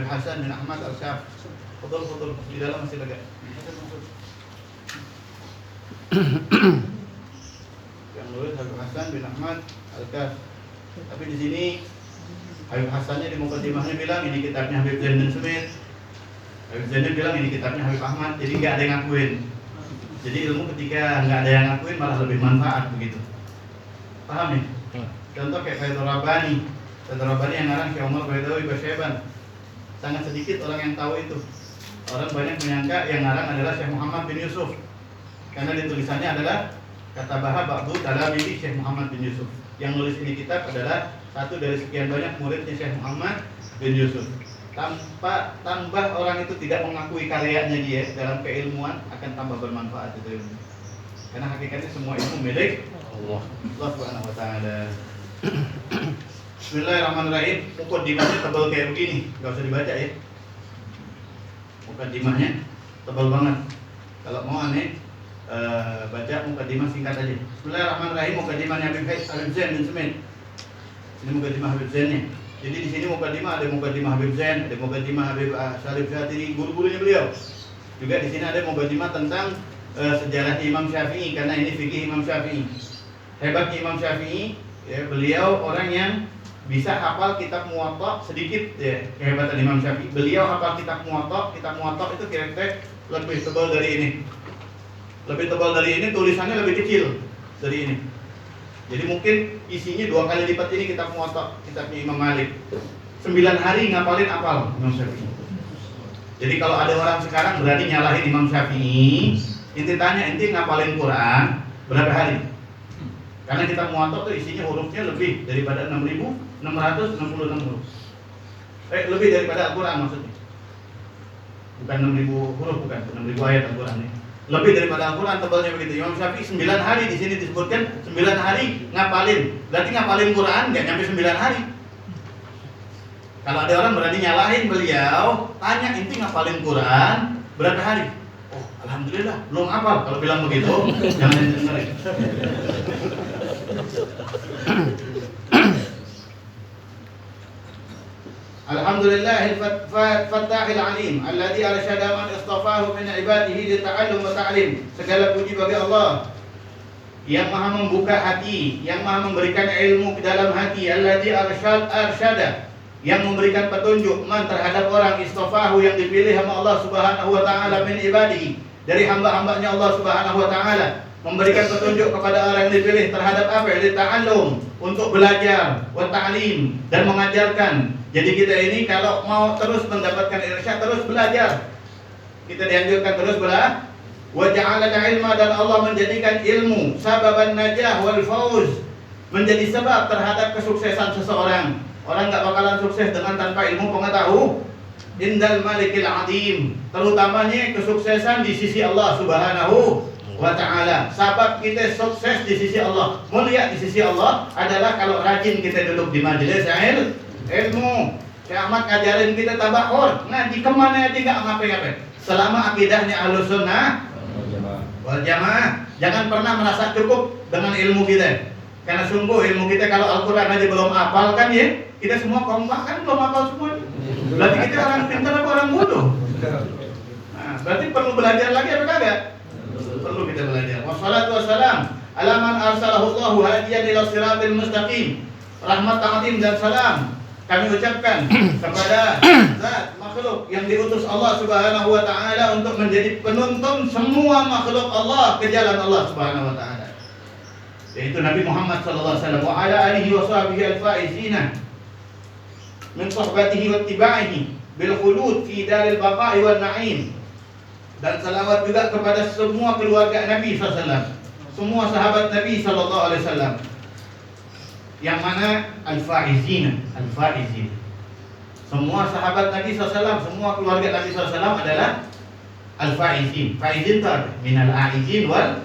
Habib Hasan bin Ahmad Al-Syaf. Fadhil di dalam masih lega. Yang nulis Habib Hasan bin Ahmad Al-Syaf. Tapi di sini Habib Hasannya di mukadimahnya bilang ini kitabnya Habib Zain bin Sumit. Habib Zainnya bilang ini kitabnya Habib Ahmad. Jadi nggak ada yang ngakuin. Jadi ilmu ketika nggak ada yang ngakuin malah lebih manfaat begitu. Paham nih? Contoh kayak Faidul Rabbani. Faidul Rabbani yang ngarang Syekh Umar Baidawi Basyeban. Sangat sedikit orang yang tahu itu. Orang banyak menyangka yang ngarang adalah Syekh Muhammad bin Yusuf. Karena di tulisannya adalah Katabaha Ba'du Talamizi Syekh Muhammad bin Yusuf. Yang nulis ini kitab adalah satu dari sekian banyak muridnya Syekh Muhammad bin Yusuf. Tambah orang itu tidak mengakui karyanya dia dalam keilmuan akan tambah bermanfaat itu ilmu. Karena hakikatnya semua ilmu milik Allah Subhanahu wa taala. Bismillahirrahmanirrahim. Mukadimahnya tebal kayak begini, enggak usah dibaca ya. Mukadimahnya tebal banget. Kalau mau aneh baca mukadimah singkat aja. Bismillahirrahmanirrahim. Mukadimahnya Habib Zain bin Sumit. Ini mukadimah Habib Zainnya. Jadi di sini mukadimah ada mukadimah Habib Zain, ada mukadimah Habib Syarif Syatiri, guru-gurunya beliau. Juga di sini ada mukadimah tentang sejarah Imam Syafi'i karena ini fikih Imam Syafi'i. Hebatnya Imam Syafi'i, ya, beliau orang yang bisa hafal kitab Muwatta sedikit ya, kehebatan Imam Syafi'i. Beliau hafal kitab Muwatta itu kira-kira lebih tebal dari ini. Lebih tebal dari ini, tulisannya lebih kecil dari ini. Jadi mungkin isinya 2 kali lipat ini kitab Muwatta, kitabnya Imam Malik. 9 hari ngapalin apal Imam Syafi'i. Jadi kalau ada orang sekarang berani nyalahin Imam Syafi'i, inti tanya, inti ngapalin Quran berapa hari? Karena kitab Muwatta itu isinya hurufnya lebih daripada 6.666 huruf. Lebih daripada Al-Quran maksudnya. Bukan 6.000 huruf, bukan 6.000 ayat Al-Quran ini. Lebih daripada Al-Quran tebalnya begitu. Imam Syafi'i 9 hari di sini disebutkan 9 hari ngapalin. Berarti ngapalin Quran nggak nyampe 9 hari. Kalau ada orang berani nyalahin beliau, tanya inti ngapalin Quran berapa hari? Oh, alhamdulillah belum hafal. Kalau bilang begitu, jangan dengerin. Alhamdulillahil fattahil alim alladzi arsyada man istafahu min ibadihi lita'allum wa ta'lim. Segala puji bagi Allah yang Maha membuka hati, yang Maha memberikan ilmu ke dalam hati, alladzi arsyada, yang memberikan petunjuk man terhadap orang istafahu yang dipilih sama Allah Subhanahu wa taala min ibadihi, dari hamba-hambanya Allah Subhanahu wa taala, memberikan petunjuk kepada orang yang dipilih terhadap apa? Lita'allum, untuk belajar, wa ta'lim, dan mengajarkan. Jadi kita ini kalau mau terus mendapatkan irsyad, terus belajar. Kita dianjurkan terus belajar. Wa ja'ala al-ilma, dan Allah menjadikan ilmu sababan najah wal fauz, menjadi sebab terhadap kesuksesan seseorang. Orang enggak bakalan sukses dengan tanpa ilmu pengetahuan. Indal malikil azim, terutamanya kesuksesan di sisi Allah Subhanahu wa ta'ala. Sebab kita sukses di sisi Allah, mulia di sisi Allah adalah kalau rajin kita duduk di majelis ilmu. Syekh Ahmad ngajarin kita tabakur, ngaji kemana aja nggak ngapain-ngapain. Selama akidahnya Ahlus Sunnah wal Jamaah, jangan pernah merasa cukup dengan ilmu kita. Karena sungguh ilmu kita kalau Al-Quran aja belum hafal kan ya, kita semua kompak kan belum hafal semua. Berarti kita orang pintar apa orang bodoh? Nah, berarti perlu belajar lagi apa kagak? Perlu kita belajar. Wassalatu wassalam ala man arsalahu Allahu hadiyan ila siratil mustaqim. Rahmat, ta'zim, dan salam kami ucapkan kepada zat makhluk yang diutus Allah Subhanahu wa taala untuk menjadi penuntun semua makhluk Allah ke jalan Allah Subhanahu wa taala, yaitu Nabi Muhammad sallallahu alaihi wasallam wa ala alihi wa sahbihi al-faizina min sahbatihi wa ittiba'ihi bil khulud fi daril baqa'i wan na'im. Dan salawat juga kepada semua keluarga Nabi sallallahu alaihi wasallam, semua sahabat Nabi sallallahu alaihi wasallam, yang mana al-faizin. Semua sahabat Nabi SAW, semua keluarga Nabi SAW adalah al-faizin. Faizin itu minal aizin wal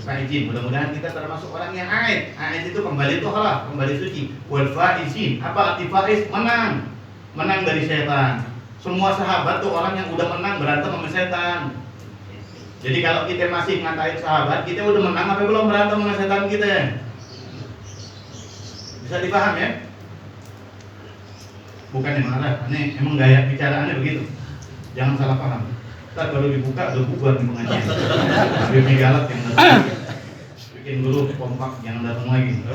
faizin. Mudah-mudahan kita termasuk orang yang aid. Aid itu kembali tohlah, kembali suci. Wal faizin, apa arti faiz? Menang dari setan. Semua sahabat tuh orang yang udah menang berantem sama setan. Jadi kalau kita masih ngatain sahabat, kita udah menang apa belum berantem sama setan kita? Bisa dipaham ya? bukannya marah, aneh emang gaya bicaraannya begitu. Jangan salah paham. Ntar baru dibuka udah bubar nih pengajian. Habib galak yang datang. Bikin dulu kompak, jangan datang lagi.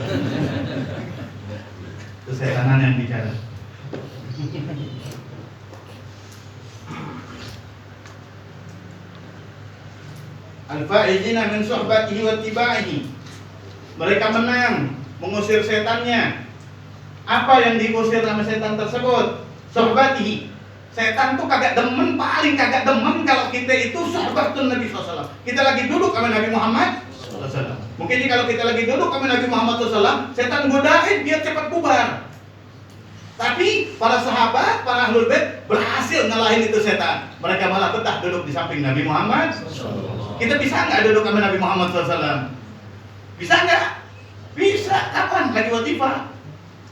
Itu setanan yang bicara. Al-faizina min suhbatihi wa tibaihi. Mereka menang mengusir setannya. Apa yang diusir sama setan tersebut? Suhbatihi. Setan tuh kagak demen, paling kagak demen kalau kita itu sahabatun Nabi SAW. Kita lagi duduk sama Nabi Muhammad SAW. Mungkin kalau kita lagi duduk sama Nabi Muhammad SAW, setan godain biar cepat bubar. Tapi para sahabat, para ahlul bait berhasil ngalahin itu setan. Mereka malah betah duduk di samping Nabi Muhammad. Kita bisa nggak duduk sama Nabi Muhammad SAW? Bisa nggak? Bisa. Kapan? Lagi watifah.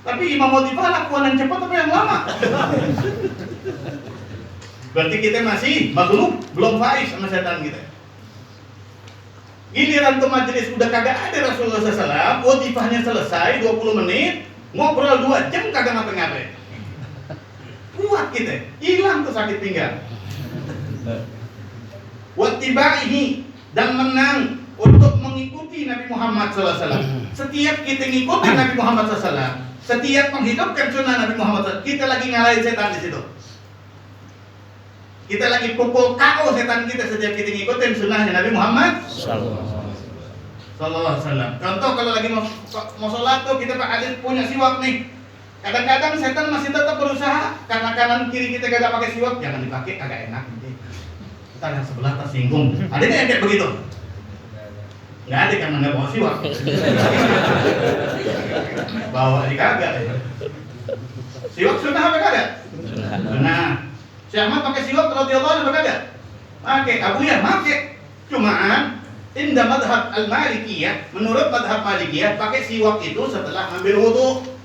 Tapi imam watifah lakukan yang cepat atau yang lama? Berarti kita masih maghlub, belum faiz sama setan kita. Giliran tuh majelis udah kagak ada Rasulullah SAW, watifahnya selesai 20 menit, ngobrol 2 jam kagak ngapa-ngapain. Kuat kita, hilang tuh sakit pinggang. Wattibaihi, dan menang untuk mengikuti Nabi Muhammad SAW. Setiap kita ngikuti Nabi Muhammad SAW, setiap menghidupkan sunnah Nabi Muhammad SAW, kita lagi ngalahin setan di situ. Kita lagi pukul KO setan kita setiap kita ngikutin sunnahnya Nabi Muhammad Sallallahu Alaihi Wasallam. Contoh kalau lagi mau sholat tuh kita Pak Adit punya siwak nih. Kadang-kadang setan masih tetap berusaha karena kanan kiri kita kagak pakai siwak, jangan dipakai kagak enak nanti. Ntar yang sebelah tersinggung. Ada nggak yang kayak begitu? Nggak ada karena nggak bawa siwak. Bawa di kagak. Siwak sunnah apa kagak? Sunnah. Syekh Ahmad pakai siwak radhiyallahu anhu kagak? Pakai, Abu ya pakai. Cuman indah madhab al-Malikiyah, menurut madhab Malikiyah pakai siwak itu setelah ambil wudu.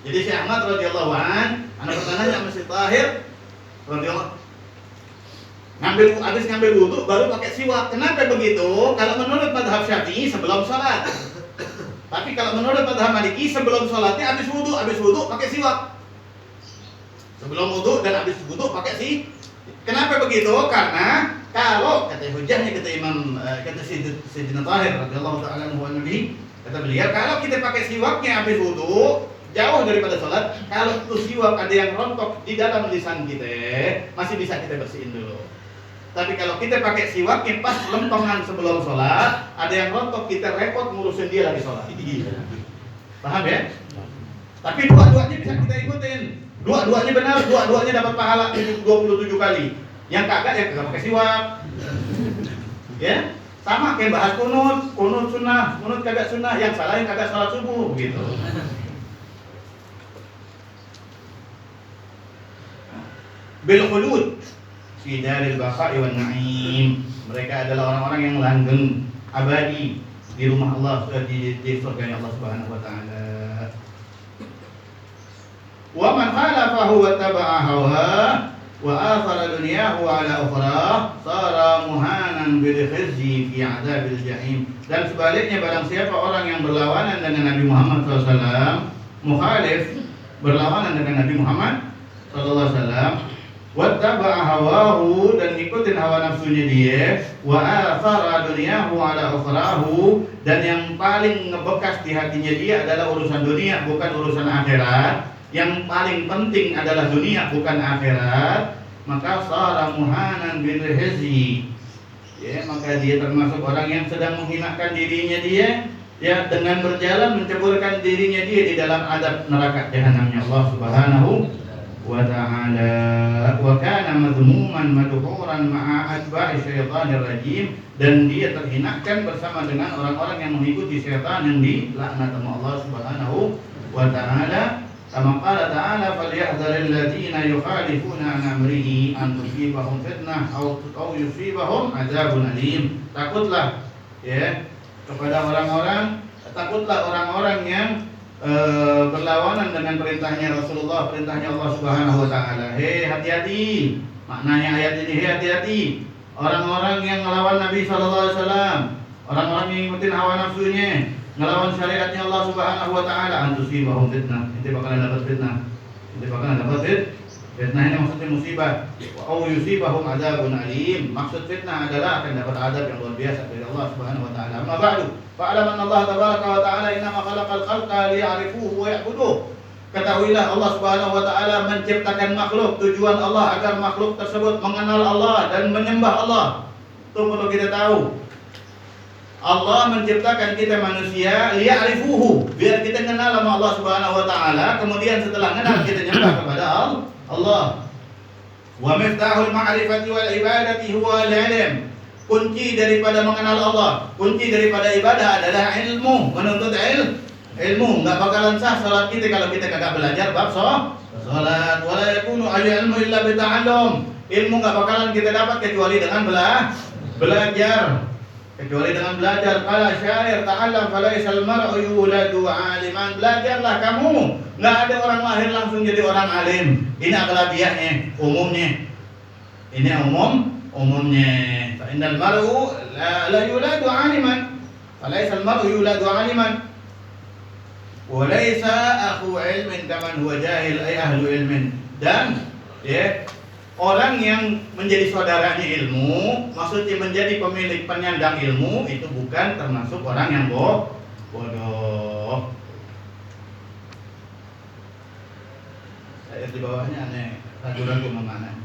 Jadi Syekh Ahmad radhiyallahu anhu, anak bertananya sama Syekh Tahir radhiyallahu habis ngambil wudu baru pakai siwak. Kenapa begitu? Kalau menurut madhab Syafi'i sebelum sholat. Tapi kalau menurut madhab Maliki sebelum sholatnya habis wudu pakai siwak. Sebelum wudu dan habis wudu pakai sih. Kenapa begitu? Karena kalau kata hujahnya kata Imam kata Sayyidina Tahir radhiyallahu ta'ala anhu nabi, kata beliau kalau kita pakai siwaknya habis wudu jauh daripada sholat, kalau itu siwak ada yang rontok di dalam lisan kita masih bisa kita bersihin dulu. Tapi kalau kita pakai siwaknya pas lempengan sebelum sholat, ada yang rontok kita repot ngurusin dia lagi sholat. Paham ya? Tapi dua-duanya bisa kita ikutin. Dua-duanya benar, dua-duanya dapat pahala 27 kali. Yang kagak pakai siwak. Ya, sama kayak bahas kunut sunnah, kunut kagak sunnah, yang salah yang kagak salat subuh gitu. Bil khulud fi daril baqa'i wan na'im. Mereka adalah orang-orang yang langgeng abadi di rumah Allah, di surga Allah Subhanahu wa taala. Wa man khalafahu wa taba'a hawa wa athara dunyahu ala ukhra sara muhanan bil khizyi fi adzabil jahim. Dan sebaliknya barang siapa orang yang berlawanan dengan Nabi Muhammad SAW, mukhalif berlawanan dengan Nabi Muhammad SAW, wa taba'a hawahu dan ngikutin hawa nafsunya dia, wa athara dunyahu ala ukhrahu dan yang paling ngebekas di hatinya dia adalah urusan dunia bukan urusan akhirat. Yang paling penting adalah dunia bukan akhirat, maka sara muhanan bil hizyi. Ya, maka dia termasuk orang yang sedang menghinakan dirinya dia ya dengan berjalan menceburkan dirinya dia di dalam adab neraka jahanamnya Allah Subhanahu wa ta'ala. Wa kana madhmuman madhuran ma'a atba'i syaitanir rajim, dan dia terhinakan bersama dengan orang-orang yang mengikuti syaitan yang dilaknat Allah Subhanahu wa ta'ala. Kama qala ta'ala falyahdharil ladzina yukhalifuna an amrihi an tusibahum fitnah aw yusibahum adzabun alim. Takutlah ya kepada takutlah orang-orang yang berlawanan dengan perintahnya Rasulullah, perintahnya Allah Subhanahu wa taala. Hati-hati. Maknanya ayat ini, hati-hati. Orang-orang yang melawan Nabi sallallahu alaihi wasallam, orang-orang yang ngikutin hawa nafsunya, ngelawan syariatnya Allah Subhanahu wa taala, antusibahum fitnah, itu bakalan dapat fitnah. Nanti bakalan dapat fitnah ini maksudnya musibah. Au yusibahum adzabun alim. Maksud fitnah adalah akan dapat azab yang luar biasa dari Allah Subhanahu wa taala. Amma ba'du, fa'lam anna Allah tabaraka wa taala innama khalaqal khalqa liya'rifuhu wa ya'buduh. Ketahuilah Allah Subhanahu wa taala menciptakan makhluk, tujuan Allah agar makhluk tersebut mengenal Allah dan menyembah Allah. Itu perlu kita tahu. Allah menciptakan kita manusia liya'rifuhu, biar kita kenal sama Allah Subhanahu wa taala, kemudian setelah kenal kita nyembah kepada Allah. Wa miftahul ma'rifati wal ibadati huwa al-ilm. Kunci daripada mengenal Allah, kunci daripada ibadah adalah ilmu, menuntut ilmu. Enggak bakalan sah salat kita kalau kita kagak belajar bab salat. Wala yakunu al-ilmu illa bita'allum. Ilmu enggak bakalan kita dapat kecuali dengan belajar. Kecuali dengan belajar. Qala syair ta'allam falaisal mar'u yuladu 'aliman. Belajarlah kamu. Enggak ada orang lahir langsung jadi orang alim. Ini aghlabiyahnya, umumnya. Ini umumnya. Fa innal mar'u la yuladu 'aliman. Falaisal mar'u yuladu 'aliman. Wa laisa akhu 'ilmin kaman huwa jahil ay ahlu ilmin. Dan orang yang menjadi saudaranya ilmu, maksudnya menjadi pemilik penyandang ilmu, itu bukan termasuk orang yang bodoh. Saya di bawahnya aneh, ragu-ragu mana.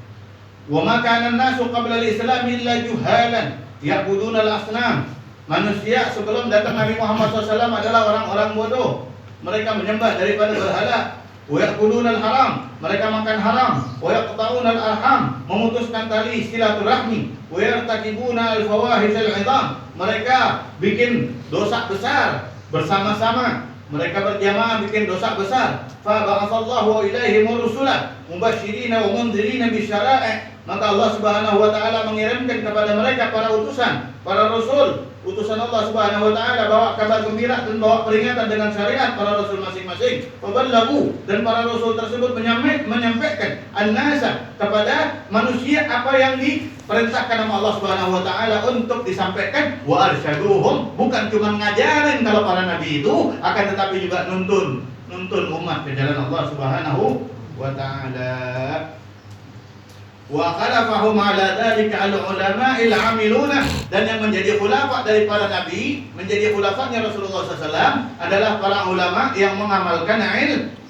Wa ma kana an-nasu qabla al-islam illa juhalan ya'buduna al-asnam. Manusia sebelum datang Nabi Muhammad SAW adalah orang-orang bodoh. Mereka menyembah daripada berhala. Wa yaquluna al-haram, mereka makan haram. Wa yaqta'una al-arham, memutuskan tali silaturahmi. Wa yartakibuna al-fawahish al-'idham, mereka bikin dosa besar bersama-sama. Mereka berjamaah bikin dosa besar. Fa ba'atsallahu ilaihim rusulan mubashshirina wa mundhirina bisyara'i'. Maka Allah Subhanahu wa taala mengirimkan kepada mereka para utusan, para rasul. Utusan Allah Subhanahu wa taala bawa kabar gembira dan bawa peringatan dengan syariat para rasul masing-masing. Faballagu, dan para rasul tersebut menyampaikan an-nasa, kepada manusia apa yang diperintahkan oleh Allah Subhanahu wa taala untuk disampaikan. Wa arsyaduhum, bukan cuma ngajarin kalau para nabi itu, akan tetapi juga nuntun umat ke jalan Allah Subhanahu wa taala. Wa khalafahum ala dzalika al-ulama'il 'amiluna, dan yang menjadi khulafa dari para nabi, menjadi khulafanya Rasulullah SAW adalah para ulama yang mengamalkan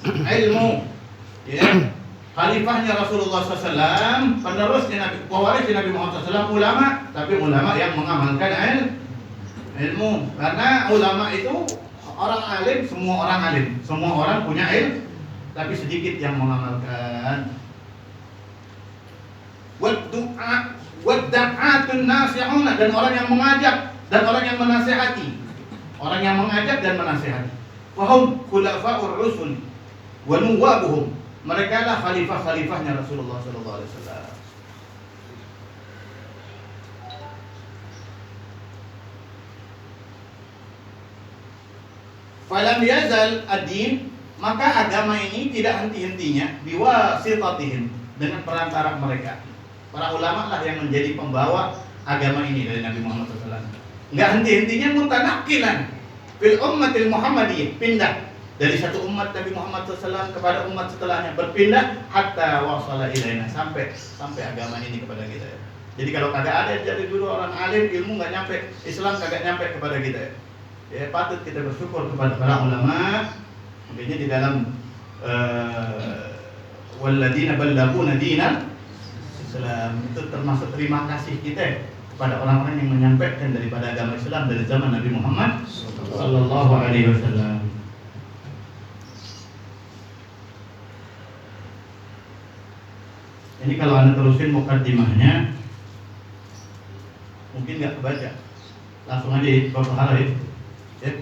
ilmu. Ya. Khalifahnya Rasulullah SAW, penerusnya Nabi, pewarisnya Nabi Muhammad SAW ulama, tapi ulama yang mengamalkan ilmu. Karena ulama itu orang alim, semua orang alim, semua orang punya ilmu, tapi sedikit yang mengamalkan. Wadda'atun nasi'una, dan orang yang mengajak dan orang yang menasihati. Orang yang mengajak dan menasihati. Wahum khulafa'ur rusul wa nuwabuhum, mereka lah khalifah-khalifahnya Rasulullah sallallahu alaihi wasallam. Falam yazal ad-din, maka agama ini tidak henti-hentinya biwasitatihim, dengan perantara mereka. Para ulama lah yang menjadi pembawa agama ini dari Nabi Muhammad SAW. Enggak henti-hentinya mutanakilan fil ummatil Muhammadiyah, pindah dari satu umat Nabi Muhammad SAW kepada umat setelahnya, berpindah hatta wasala ilaina, sampai agama ini kepada kita. Jadi kalau kagak ada dari dulu orang alim, ilmu nggak nyampe, Islam kagak nyampe kepada kita. Ya patut kita bersyukur kepada para ulama. Makanya di dalam walladzina ballaghuna dinal Islam, itu termasuk terima kasih kita kepada orang-orang yang menyampaikan daripada agama Islam dari zaman Nabi Muhammad sallallahu alaihi wasallam. Ini kalau Anda terusin mukaddimahnya mungkin nggak kebaca. Langsung aja Bapak Harif. Ya.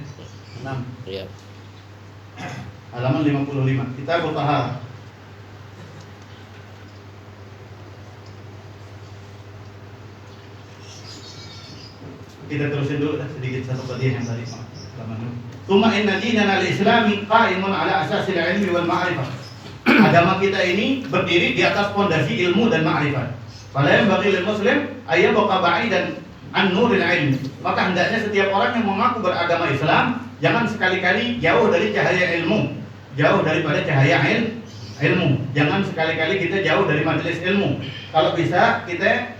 6. Iya. Halaman 55. Kita bertahap. Kita terusin dulu sedikit satu bagian yang tadi. Tsumma inna dinana al-islami qa'imun ala asasil ilmi wal ma'rifah. Agama kita ini berdiri di atas fondasi ilmu dan ma'rifat. Fala yanbaghi lil muslim ay yabqa ba'idan an nuril ilm. Maka hendaknya setiap orang yang mengaku beragama Islam jangan sekali-kali jauh dari cahaya ilmu, jauh daripada cahaya ilmu. Jangan sekali-kali kita jauh dari majelis ilmu. Kalau bisa kita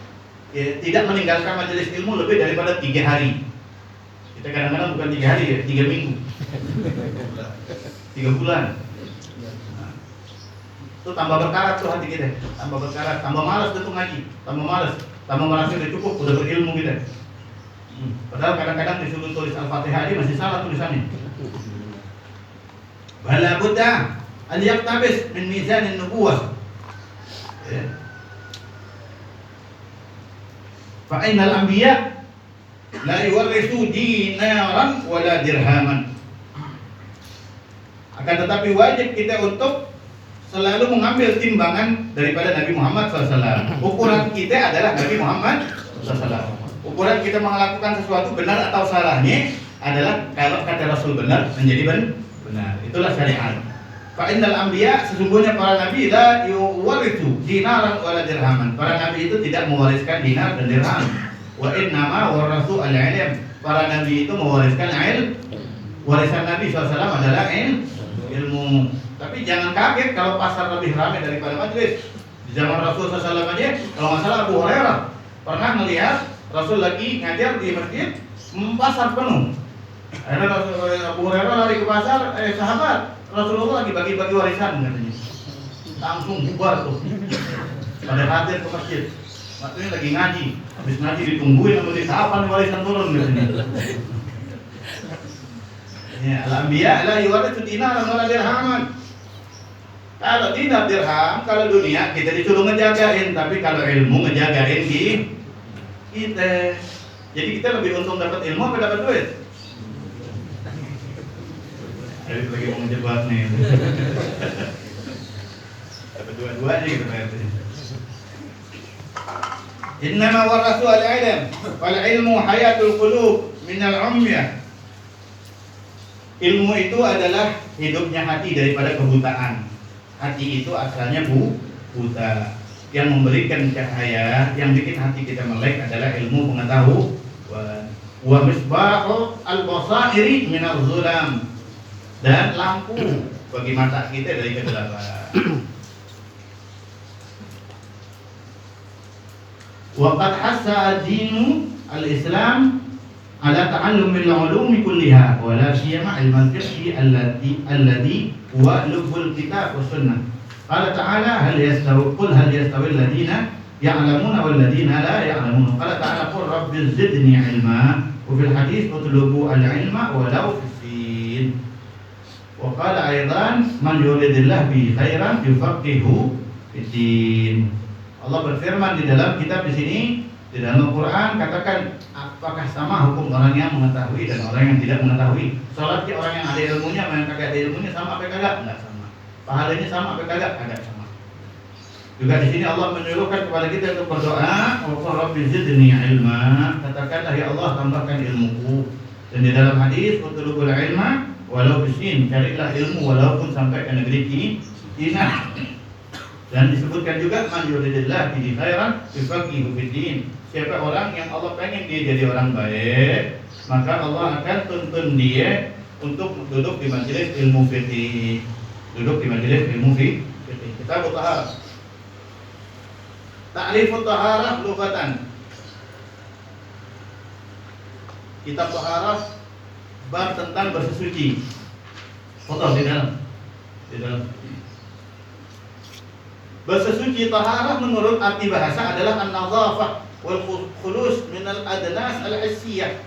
tidak meninggalkan majelis ilmu lebih daripada 3 hari. Kita kadang-kadang bukan 3 hari ya, 3 minggu, 3 bulan. Itu tambah berkarat tuh hati kita, tambah berkarat, tambah malas untuk ngaji, tambah malas, tambah merasa udah cukup, udah berilmu kita. Padahal kadang-kadang disuruh tulis Al-Fatihah aja masih salah tulisannya. Bala budda an yaqtabis min mizan an-nubuwah. Fa innal anbiya la yuwarrisu dinaran wala dirhaman. Akan tetapi wajib kita untuk selalu mengambil timbangan daripada Nabi Muhammad SAW. Ukuran kita adalah Nabi Muhammad SAW. Ukuran kita melakukan sesuatu benar atau salahnya adalah kalau kata Rasul benar menjadi benar. Itulah syariat. Fa innal anbiya, sesungguhnya para nabi la yuwarithu dinaran wala dirhaman. Para nabi itu tidak mewariskan dinar dan dirham. Wa innama warathu al-ilm. Para nabi itu mewariskan ilmu. Warisan Nabi SAW adalah ilmu. Tapi jangan kaget kalau pasar lebih ramai daripada majlis. Di zaman Rasul SAW aja, kalau nggak salah Abu Hurairah pernah melihat Rasul lagi ngajar di masjid, pasar penuh. Akhirnya Abu Hurairah lari ke pasar, sahabat, Rasulullah lagi bagi-bagi warisan katanya. Langsung bubar tuh. Pada hadir ke masjid. Waktunya lagi ngaji, habis ngaji ditungguin sama dia, kapan warisan turun katanya. Ya, al-anbiya la yuwarithu dinaran wala dirhaman. Kalau dinar dirham, kalau dunia kita disuruh ngejagain, tapi kalau ilmu ngejagain kita. Jadi kita lebih untung dapat ilmu apa dapat duit? Harus lagi mau ngejebak nih. Dapat dua-duanya gitu berarti. Innama warathu al-ilm, wal ilmu hayatul qulub min al-umyah. Ilmu itu adalah hidupnya hati daripada kebutaan. Hati itu asalnya buta. Yang memberikan cahaya, yang bikin hati kita melek adalah ilmu pengetahuan. Wa misbahu al-basairi min al-zulam. Dan lampu bagi mata kita dari kegelapan. Wa qad hassa ad-dinu al-Islam ala ta'allumil ulumi kulliha wa la siyama ilmal fiqh alladhi huwa lubbul kitab was sunnah. Qala ta'ala hal yastawi alladhina ya'lamuna wal ladina la ya'lamun. Qala ta'ala qul rabbi zidni ilma wa fil hadits utlubu al-ilma walau fisin. Wa qala aidan man yuridillahu bi khairan yufaqihu fid-din. Allah berfirman di dalam kitab di sini, di dalam Al-Quran, katakan apakah sama hukum orang yang mengetahui dan orang yang tidak mengetahui? Salatnya orang yang ada ilmunya sama yang kagak ada ilmunya sama apa kagak? Enggak sama. Pahalanya sama apa kagak? Kagak sama. Juga di sini Allah menyuruhkan kepada kita untuk berdoa, wa rabbi zidni ilma. Katakanlah ya Allah tambahkan ilmuku. Dan di dalam hadis utlubul ilma walau bisin, carilah ilmu walaupun sampai ke negeri Cina. Dan disebutkan juga man yuridillah bihi khairan yufaqihu fid-din. Siapa orang yang Allah pengen dia jadi orang baik, maka Allah akan tuntun dia untuk duduk di majelis ilmu fikih. Duduk di majelis ilmu fikih. Kita taharah. Ta'rifut taharah lughatan. Kitab taharah bab tentang bersesuci. Foto di dalam. Bersesuci taharah menurut arti bahasa adalah an-nadhafah wal khulus min al-adnas al-hissiyah.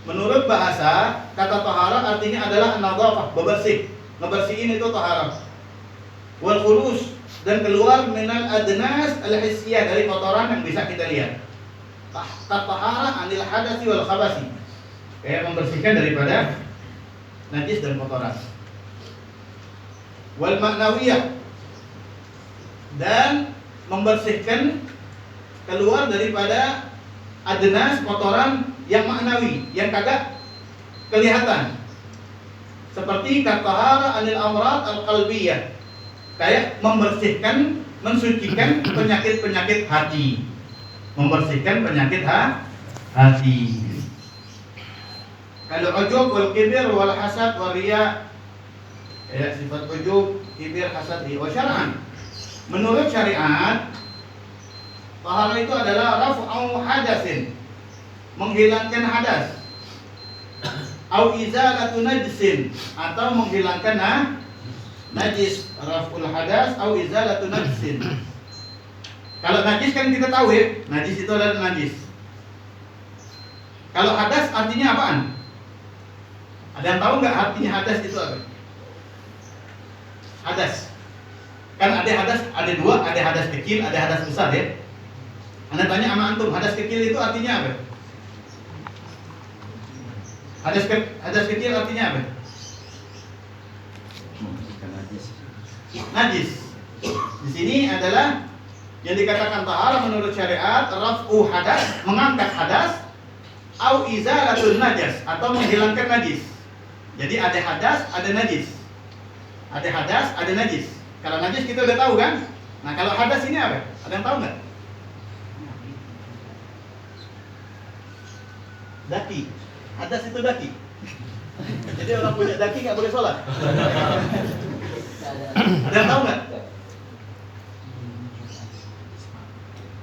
Menurut bahasa, kata taharah artinya adalah an-nadhafah, bebersih. Ngebersihin itu taharah. Wal khulus, dan keluar min al-adnas al-hissiyah, dari kotoran yang bisa kita lihat. Taharah anil hadasi wal khabasi. Kayak membersihkan daripada najis dan kotoran. Wal ma'nawiyah, dan membersihkan keluar daripada adnas kotoran yang maknawi, yang kagak kelihatan. Seperti katahara anil amrat al-qalbiyah, kayak membersihkan, mensucikan penyakit-penyakit hati. Membersihkan penyakit hati. Kalau ujub wal kibir wal hasad wal riya, ya, sifat ujub, kibir hasadi wa syar'an. Menurut syariat, taharah itu adalah raf'u hadasin, menghilangkan hadas, au izalatu najsin, atau menghilangkan najis. Raf'ul hadas au izalatu najsin. Kalau najis kan kita tahu ya, najis itu adalah najis. Kalau hadas artinya apaan? Ada yang tahu nggak artinya hadas itu apa? Hadas. Kan ada hadas, ada dua, ada hadas kecil, ada hadas besar ya. Anda tanya sama antum, hadas kecil itu artinya apa? Hadas kecil artinya apa? Najis. Di sini adalah yang dikatakan taharah menurut syariat, raf'u hadas, mengangkat hadas, au izalatul najas, atau menghilangkan najis. Jadi ada hadas, ada najis. Ada hadas, ada najis. Kalau najis kita udah tahu kan? Nah kalau hadas ini apa? Ada yang tahu nggak? Daki. Hadas itu daki. Jadi orang punya daki nggak boleh sholat. Ada yang tahu nggak?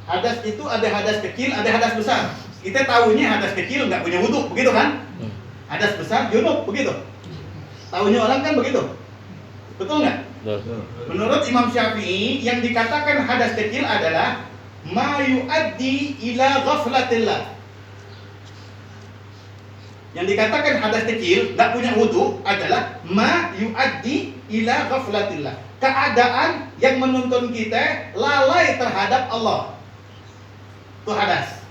Hadas itu ada hadas kecil, ada hadas besar. Kita tahunya hadas kecil nggak punya wudu, begitu kan? Hadas besar junub, begitu. Tahunya orang kan begitu. Betul nggak? Menurut Imam Syafi'i, yang dikatakan hadas kecil adalah ma yu'addi ila ghaflatillah. Yang dikatakan hadas kecil nggak punya wudu adalah ma yu'addi ila ghaflatillah. Keadaan yang menuntun kita lalai terhadap Allah. Itu hadas.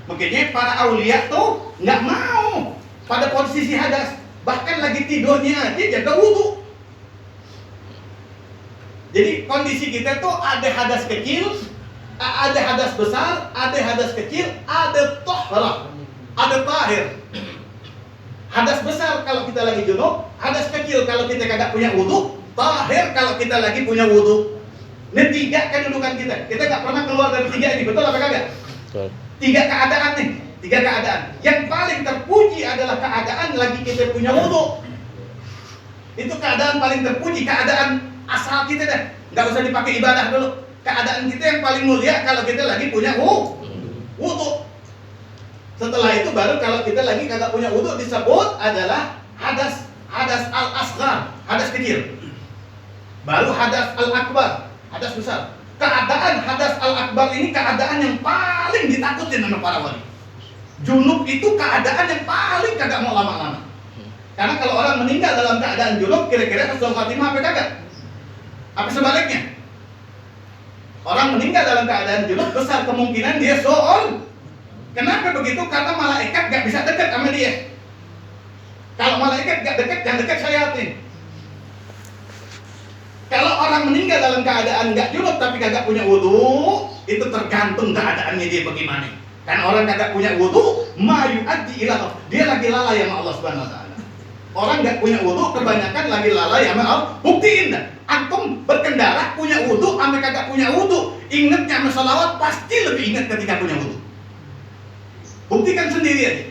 Makanya para aulia tuh nggak mau pada posisi hadas, bahkan lagi tidurnya aja jaga wudu. Jadi kondisi kita tuh ada hadas kecil, ada hadas besar, ada hadas kecil, ada tahara, ada tahir. Hadas besar kalau kita lagi junub, hadas kecil kalau kita kagak punya wudu, tahir kalau kita lagi punya wudu. Ini tiga kedudukan kita. Kita nggak pernah keluar dari tiga ini, betul apa kagak? Tiga keadaan nih, tiga keadaan. Yang paling terpuji adalah keadaan lagi kita punya wudu. Itu keadaan paling terpuji, keadaan asal kita deh, nggak usah dipakai ibadah dulu. Keadaan kita yang paling mulia kalau kita lagi punya wudu. Setelah itu baru kalau kita lagi kagak punya wudu disebut adalah hadas al-asghar, hadas kecil. Baru hadas al-akbar, hadas besar. Keadaan hadas al-akbar ini keadaan yang paling ditakutin sama para wali. Junub itu keadaan yang paling kagak mau lama-lama. Karena kalau orang meninggal dalam keadaan junub, kira-kira husnul khatimah apa kagak? Apa sebaliknya? Orang meninggal dalam keadaan junub besar kemungkinan dia so'on. Kenapa begitu? Karena malaikat gak bisa dekat sama dia. Kalau malaikat gak dekat, jangan dekat syaitan. Kalau orang meninggal dalam keadaan gak junub tapi kagak punya wudu, itu tergantung keadaannya dia bagaimana. Karena orang kagak punya wudu, ma yu'addi ila, dia lagi lalai sama Allah Subhanahu wa taala. Orang gak punya wudu kebanyakan lagi lalai sama Allah. Buktiin dah. Antum berkendara punya wudu sama kagak punya wudu, ingatnya sama salawat pasti lebih ingat ketika punya wudu. Buktikan sendiri aja.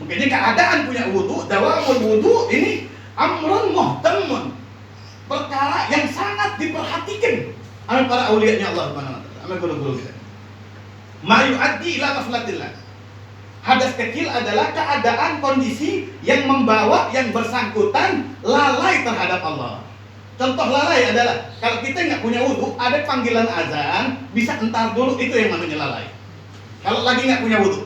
Makanya keadaan punya wudu, dawamul wudu ini amrun muhtamun, perkara yang sangat diperhatikan oleh para aulianya Allah Subhanahu wa taala, sama guru-guru kita. Ma yu'addi ila ghaflatillah. Hadas kecil adalah keadaan kondisi yang membawa yang bersangkutan lalai terhadap Allah. Contoh lalai adalah kalau kita nggak punya wudu, ada panggilan azan, bisa entar dulu, itu yang namanya lalai. Kalau lagi nggak punya wudu.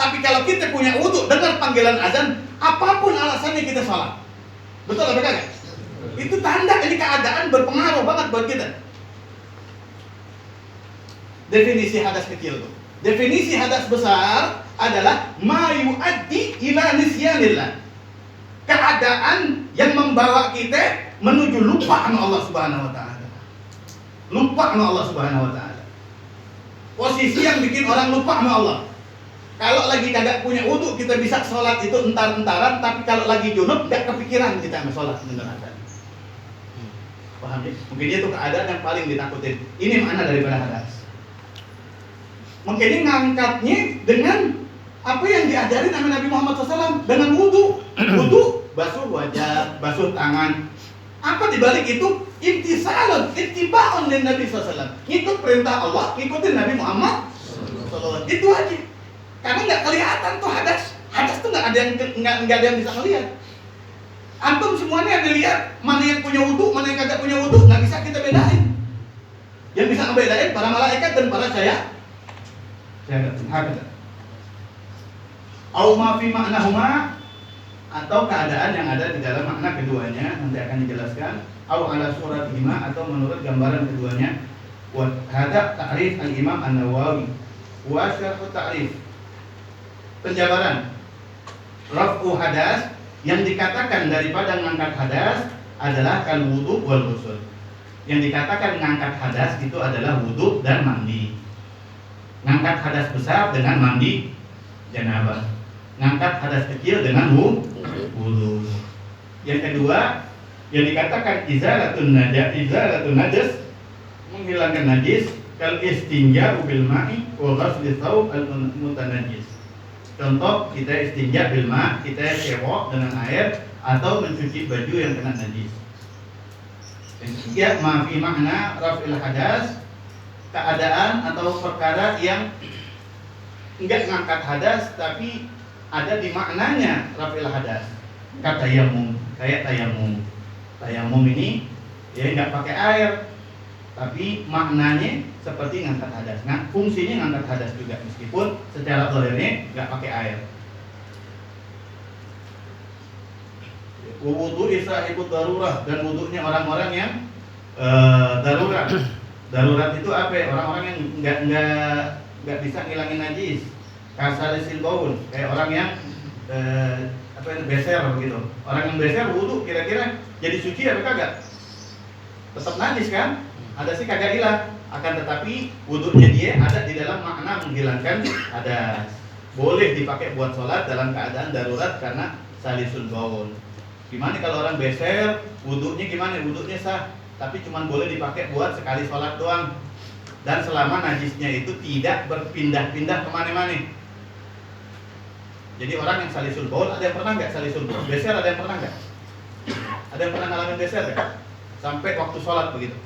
Tapi kalau kita punya wudu, dengar panggilan azan, apapun alasannya kita sholat. Betul apa kagak? Itu tanda ini keadaan berpengaruh banget buat kita. Definisi hadas kecil tuh. Definisi hadas besar adalah ma yu'addi ila nisyanillah. Keadaan yang membawa kita menuju lupa sama Allah Subhanahu wa taala. Lupa sama Allah Subhanahu wa taala. Posisi yang bikin orang lupa sama Allah. Kalau lagi kagak punya wudu kita bisa sholat itu entar-entaran, tapi kalau lagi junub gak kepikiran kita sama sholat beneran. Paham ya? Mungkin itu keadaan yang paling ditakutin. Ini makna daripada hadas. Makanya ngangkatnya dengan apa yang diajarin sama Nabi Muhammad SAW, dengan wudu. Wudu, basuh wajah, basuh tangan. Apa dibalik itu? Imtisalun, ittiba'un lin Nabi SAW. Ngikut perintah Allah, ngikutin Nabi Muhammad SAW. Itu aja. Karena nggak kelihatan tuh hadas. Hadas tuh nggak ada yang bisa ngelihat. Antum semuanya ada lihat mana yang punya wudu, mana yang kagak punya wudu, nggak bisa kita bedain. Yang bisa ngebedain para malaikat dan para saya. Hakata. Au ma fi ma'nahuma, atau keadaan yang ada di dalam makna keduanya nanti akan dijelaskan. Au ala suratihima, atau menurut gambaran keduanya. Wa hada ta'rif al-Imam An-Nawawi wa syarh ta'rif. Penjabaran raf'u hadas, yang dikatakan daripada mengangkat hadas adalah kal wudu wal ghusl. Yang dikatakan mengangkat hadas itu adalah wudu dan mandi. Ngangkat hadas besar dengan mandi janabah. Ngangkat hadas kecil dengan wudu. Yang kedua, yang dikatakan izalatun najas, menghilangkan najis, kal istinja bil ma'i wa ghasli thawb al mutanajjis. Contoh, kita istinja bil ma', kita cewok dengan air atau mencuci baju yang kena najis. Yang ketiga, ma fi makna raf'il hadas, keadaan atau perkara yang enggak ngangkat hadas tapi ada di maknanya raf'il hadas. Kata tayamum, kayak tayamum. Tayamum ini ya enggak pakai air, tapi maknanya seperti ngangkat hadas. Nah, fungsinya ngangkat hadas juga meskipun secara zahirnya enggak pakai air. Wudu isahibut darurah, dan wudunya orang-orang yang darurat. Darurat itu apa? Orang-orang yang enggak bisa ngilangin najis. Kasalisil baul, kayak orang yang beser gitu. Orang yang beser wudu kira-kira jadi suci atau kagak? Tetap najis kan? Ada sih kagak hilang. Akan tetapi wudunya dia ada di dalam makna menghilangkan hadas. Boleh dipakai buat sholat dalam keadaan darurat karena salisul baul. Gimana kalau orang beser, wudunya gimana? Wudunya sah, tapi cuma boleh dipakai buat sekali sholat doang. Dan selama najisnya itu tidak berpindah-pindah kemana-mana. Jadi orang yang salisul baul, ada yang pernah nggak salisul baul? Beser ada yang pernah nggak? Ada yang pernah ngalamin beser nggak? Sampai waktu sholat begitu.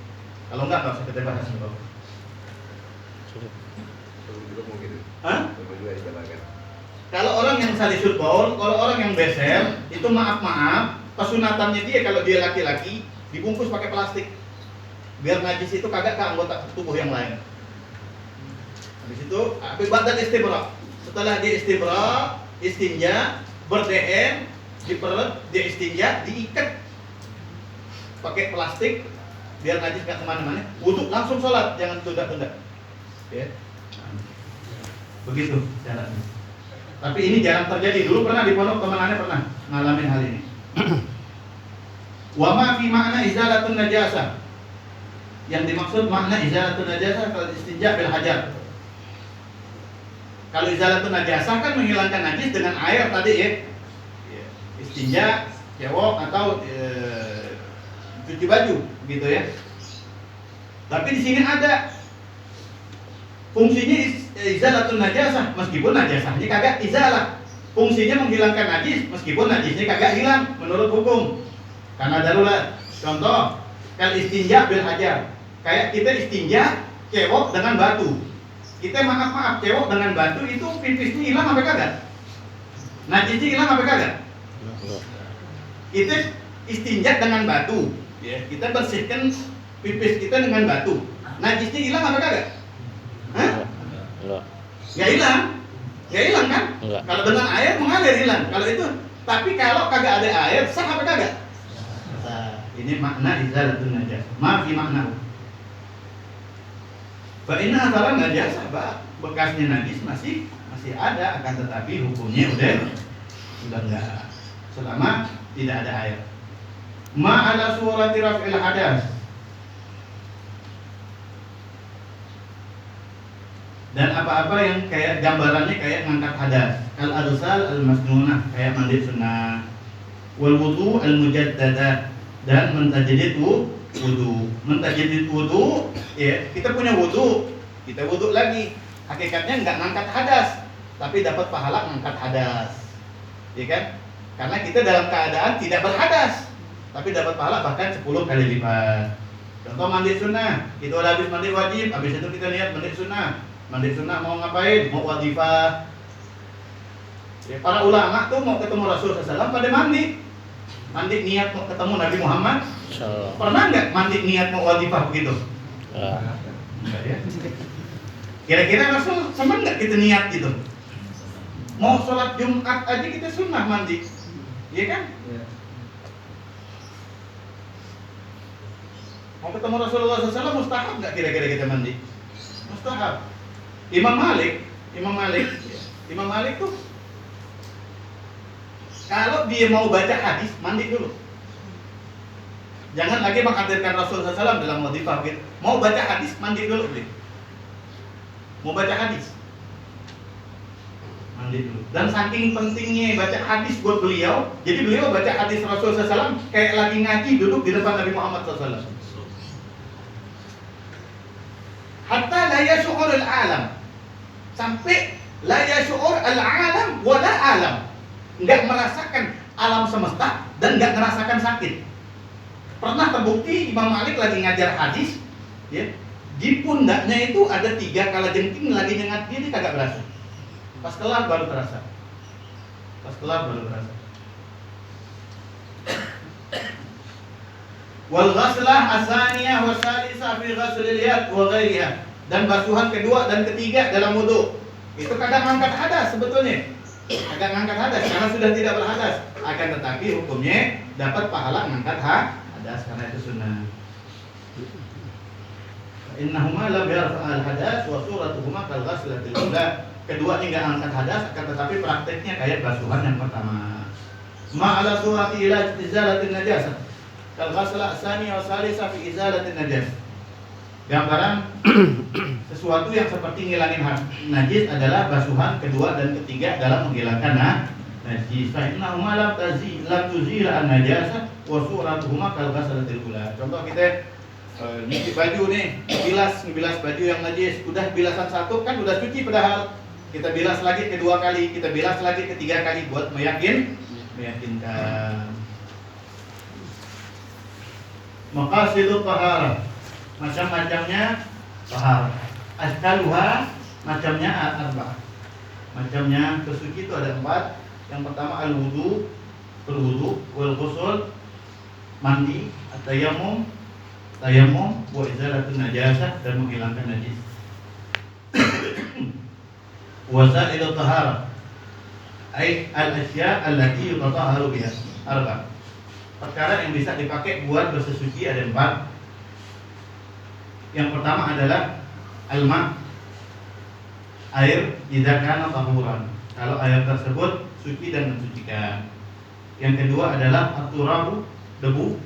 Kalau nggak usah kita bahas nih, Bang. Hah? Kalau orang yang salisul baul, kalau orang yang beser, itu maaf, kesunatannya dia kalau dia laki-laki dibungkus pakai plastik. Biar najis itu kagak ke anggota tubuh yang lain. Habis itu, badan istibra. Setelah dia istibra, istinja, berdehem, diperut, dia istinja, diikat pakai plastik biar najis nggak kemana-mana. Wudu langsung sholat, jangan tunda-tunda. Ya. Begitu caranya. Tapi ini jarang terjadi. Dulu pernah di pondok teman-temannya pernah ngalamin hal ini. Wa ma fi makna izalatun najasah. Yang dimaksud makna izalatun najasah kalau istinja bil hajar. Kalau izalatun najasah kan menghilangkan najis dengan air tadi ya. Istinja, cewok atau cuci baju gitu ya. Tapi di sini ada fungsinya izalatun najasah, meskipun najasahnya kagak izalah. Fungsinya menghilangkan najis meskipun najisnya kagak hilang menurut hukum. Karena darurat. Contoh, kal istinja bil hajar. Kayak kita istinja cewok dengan batu. Kita maaf cewok dengan batu itu pipisnya hilang apa kagak? Najisnya hilang apa kagak? Kita istinja dengan batu. Ya, kita bersihkan pipis kita dengan batu. Najisnya hilang apa kagak? Hah? Enggak. Enggak hilang. Enggak hilang kan? Enggak. Kalau dengan air mengalir hilang. Kalau itu, tapi kalau kagak ada air, sah apa kagak? Sah. Ini makna izalatun najasah. Maaf ini makna. Fa inna athara najasah, bekasnya najis masih ada, akan tetapi hukumnya udah enggak. Selama tidak ada air. Ma ala surati raf'il hadas. Dan apa-apa yang kayak gambarannya kayak ngangkat hadas. Al-arsal al-masnunah, kayak mandi sunnah. Wal wudu al-mujaddadah, dan mentajdid wudu. Mentajdid wudu, ya, kita punya wudu, kita wudu lagi. Hakikatnya enggak ngangkat hadas, tapi dapat pahala ngangkat hadas. Ya kan? Karena kita dalam keadaan tidak berhadas. tapi dapat pahala bahkan 10 kali lipat. Contoh mandi sunnah, itu ada habis mandi wajib, habis itu kita niat mandi sunnah. Mandi sunnah mau ngapain? Mau wadifah. Ya, para ulama tuh mau ketemu Rasul SAW pada mandi. Mandi niat mau ketemu Nabi Muhammad. Pernah nggak mandi niat mau wadifah begitu? Enggak ya. Kira-kira Rasul senang nggak kita niat gitu? Mau sholat Jumat aja kita sunnah mandi, iya kan? Mau ketemu Rasulullah SAW mustahab nggak kira-kira kita mandi? Mustahab. Imam Malik tuh kalau dia mau baca hadis mandi dulu. Jangan lagi menghadirkan Rasulullah SAW dalam wadifah gitu. Mau baca hadis mandi dulu beli. Mau baca hadis mandi dulu. Dan saking pentingnya baca hadis buat beliau, jadi beliau baca hadis Rasulullah SAW kayak lagi ngaji duduk di depan Nabi Muhammad SAW. Hatta la yash'ur al-alam, sampai la yash'ur al-alam wala alam, nggak merasakan alam semesta dan nggak merasakan sakit. Pernah terbukti Imam Malik lagi ngajar hadis, ya, di pundaknya itu ada 3 kalajengking lagi nyengat dia kagak berasa. Pas kelar baru terasa. Wal ghaslah asaniyah wa salisa fi ghaslil yad wa ghairiha. Dan basuhan kedua dan ketiga dalam wudu. Itu kadang angkat hadas sebetulnya. Agak ngangkat hadas karena sudah tidak berhadas. Akan tetapi hukumnya dapat pahala mengangkat hadas karena itu sunnah. Innahuma la yarfa'al hadas wa suratuhuma kal ghaslatil ula. Keduanya enggak angkat hadas, akan tetapi prakteknya kayak basuhan yang pertama. Ma'ala surati ila izalatin najasah. Kal ghasla asani wa salisa fi izalatin najasah. Gambaran sesuatu yang seperti ngilangin najis adalah basuhan kedua dan ketiga dalam menghilangkan najis. Fa innahuma lam tuzila an-najasah wa suratuhuma kal ghaslatil ula. Contoh kita nyuci baju nih, ngebilas baju yang najis, udah bilasan satu kan udah cuci padahal. Kita bilas lagi kedua kali, kita bilas lagi ketiga kali buat meyakinkan. Maqasidut taharah, macam-macamnya taharah. Ashkaluha, macamnya arba'ah. Macamnya bersuci itu ada 4. Yang pertama al-wudu, berwudu, wal ghusl, mandi, at-tayammum, wa izalatun najasah, dan menghilangkan najis. Wasailut taharah, ay al-asya' allati yutatahharu biha. 4 perkara yang bisa dipakai buat bersesuci ada 4. Yang pertama adalah al-ma', air, idza kana tahuran, kalau air tersebut suci dan mensucikan. Yang kedua adalah at-turabu, debu,